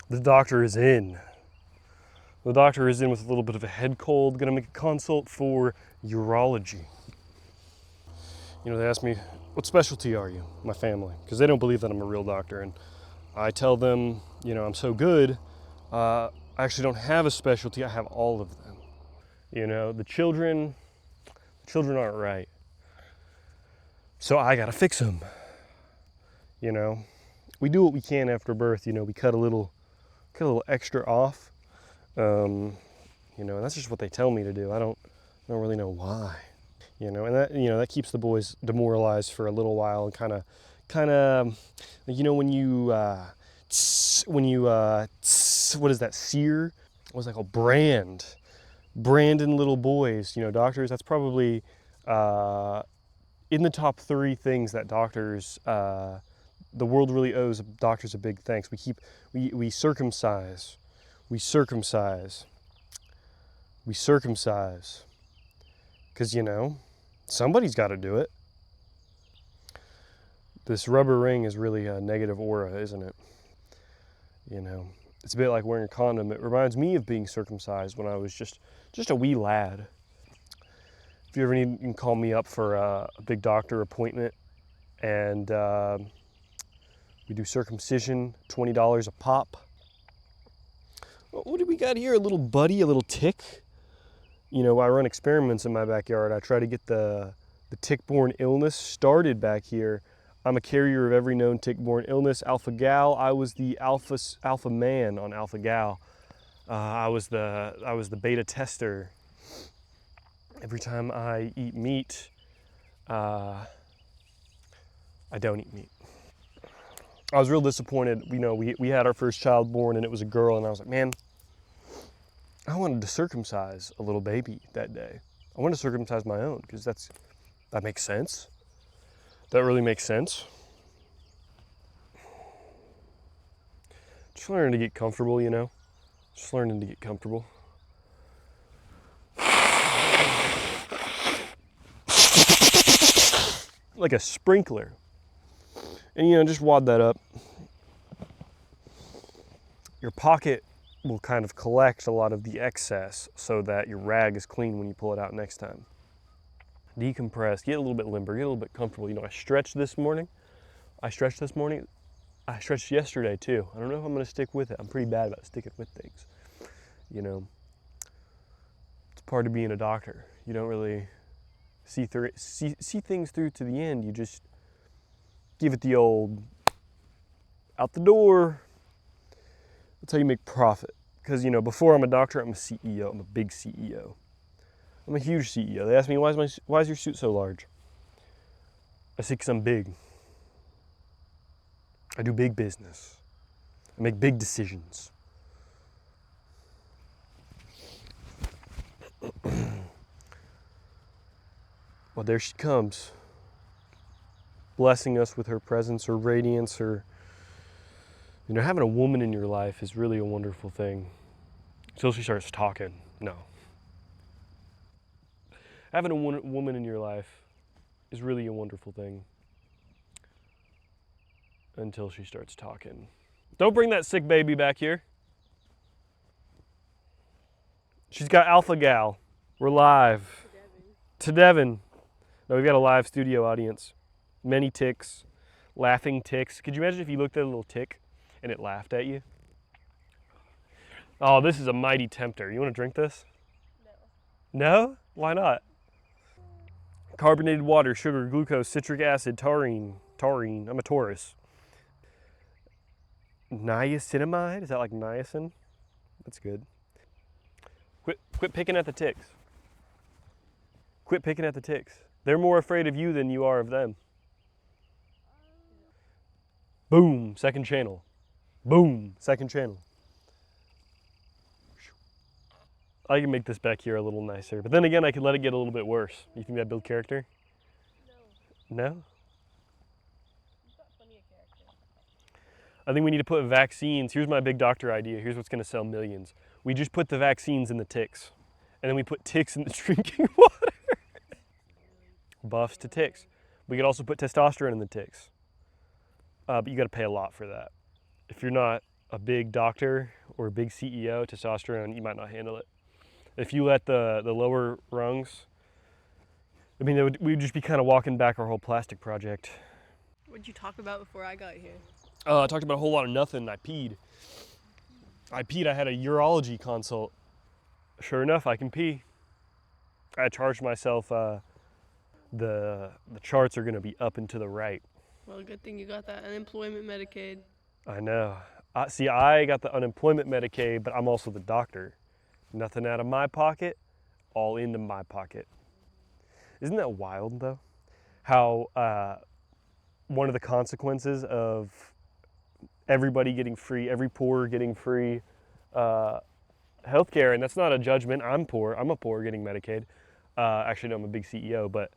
The doctor is in. The doctor is in with a little bit of a head cold, gonna make a consult for urology. You know, they ask me, what specialty are you? My family, because they don't believe that I'm a real doctor. And I tell them, you know, I'm so good, I actually don't have a specialty, I have all of them. You know, the children aren't right. So I gotta fix them. You know, we do what we can after birth, you know, we cut a little extra off. You know, and that's just what they tell me to do. I don't really know why. You know, and that keeps the boys demoralized for a little while and kind of, you know, when you what is that, sear? What's that called? Brandon little boys. You know, doctors. That's probably in the top 3 things that doctors. The world really owes doctors a big thanks. We circumcise. Because, you know, somebody's got to do it. This rubber ring is really a negative aura, isn't it? You know, it's a bit like wearing a condom. It reminds me of being circumcised when I was just a wee lad. If you ever need, you can call me up for a big doctor appointment, and we do circumcision, $20 a pop. What do we got here? A little buddy, a little tick. You know, I run experiments in my backyard. I try to get the tick-borne illness started back here. I'm a carrier of every known tick-borne illness. Alpha gal, I was the alpha man on alpha gal. I was the beta tester. Every time I eat meat, I don't eat meat. I was real disappointed. You know, we had our first child born and it was a girl, and I was like, man, I wanted to circumcise a little baby that day. I wanted to circumcise my own because that makes sense. That really makes sense. Just learning to get comfortable, you know? Just learning to get comfortable. Like a sprinkler. And, you know, just wad that up. Your pocket will kind of collect a lot of the excess so that your rag is clean when you pull it out next time. Decompress, get a little bit limber, get a little bit comfortable. You know, I stretched this morning. I stretched yesterday too. I don't know if I'm gonna stick with it. I'm pretty bad about sticking with things. You know, it's part of being a doctor. You don't really see things through to the end. You just give it the old out the door. That's how you make profit. Because, you know, before I'm a doctor, I'm a CEO. I'm a big CEO. I'm a huge CEO. They ask me, why is your suit so large? I say, because I'm big. I do big business. I make big decisions. Well, there she comes, blessing us with her presence, her radiance, her, you know, having a woman in your life is really a wonderful thing. Until she starts talking. No. Having a woman in your life is really a wonderful thing. Until she starts talking. Don't bring that sick baby back here. She's got alpha gal. We're live. To Devin. No, we've got a live studio audience. Many ticks. Laughing ticks. Could you imagine if you looked at a little tick and it laughed at you? Oh, this is a mighty tempter. You want to drink this? No. No? Why not? Carbonated water, sugar, glucose, citric acid, taurine. Taurine. I'm a Taurus. Niacinamide? Is that like niacin? That's good. Quit picking at the ticks. Quit picking at the ticks. They're more afraid of you than you are of them. Boom, second channel. Boom, second channel. I can make this back here a little nicer, but then again, I could let it get a little bit worse. You think that'd build character? No. No? You've got plenty of character. I think we need to put vaccines. Here's my big doctor idea. Here's what's gonna sell millions. We just put the vaccines in the ticks, and then we put ticks in the drinking water. Buffs to ticks. We could also put testosterone in the ticks. But you gotta pay a lot for that. If you're not a big doctor or a big CEO, testosterone, you might not handle it. If you let the lower rungs, I mean, we'd just be kind of walking back our whole plastic project. What'd you talk about before I got here? I talked about a whole lot of nothing. I peed. I had a urology consult. Sure enough, I can pee. I charged myself. The charts are going to be up and to the right. Well, good thing you got that unemployment Medicaid. I know. See, I got the unemployment Medicaid, but I'm also the doctor. Nothing out of my pocket, all into my pocket. Isn't that wild, though? How one of the consequences of everybody getting free, every poor getting free healthcare, and that's not a judgment. I'm poor. I'm a poor getting Medicaid. Actually, no, I'm a big CEO, but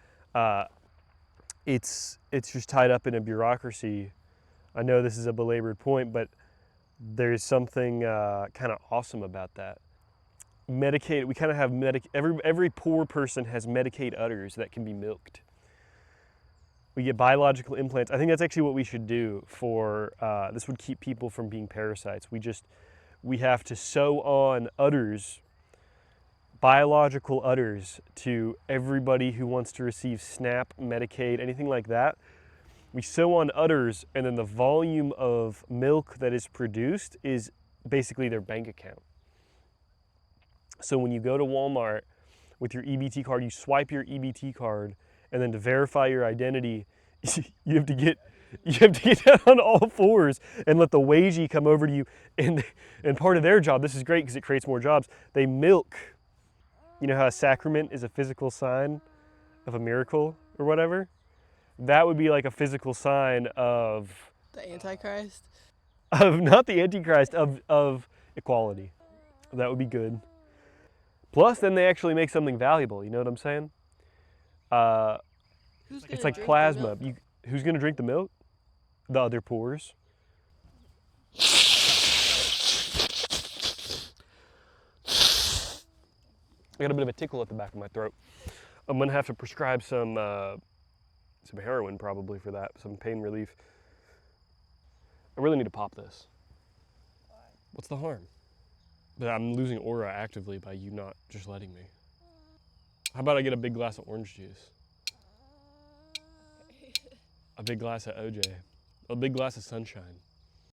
it's just tied up in a bureaucracy. I know this is a belabored point, but there's something kind of awesome about that. Medicaid, we kind of have every poor person has Medicaid udders that can be milked. We get biological implants. I think that's actually what we should do for, this would keep people from being parasites. We have to sew on udders, biological udders, to everybody who wants to receive SNAP, Medicaid, anything like that. We sew on udders, and then the volume of milk that is produced is basically their bank account. So when you go to Walmart with your EBT card, you swipe your EBT card, and then to verify your identity, you have to get down on all fours and let the wagee come over to you. And part of their job, this is great because it creates more jobs, they milk. You know how a sacrament is a physical sign of a miracle or whatever? That would be like a physical sign of The Antichrist? not the Antichrist, of equality. That would be good. Plus, then they actually make something valuable. You know what I'm saying? It's like plasma. Who's going to drink the milk? The other poors. I got a bit of a tickle at the back of my throat. I'm going to have to prescribe some heroin probably for that, some pain relief. I really need to pop this. Why? What's the harm? But I'm losing aura actively by you not just letting me. How about I get a big glass of orange juice? A big glass of OJ. A big glass of sunshine.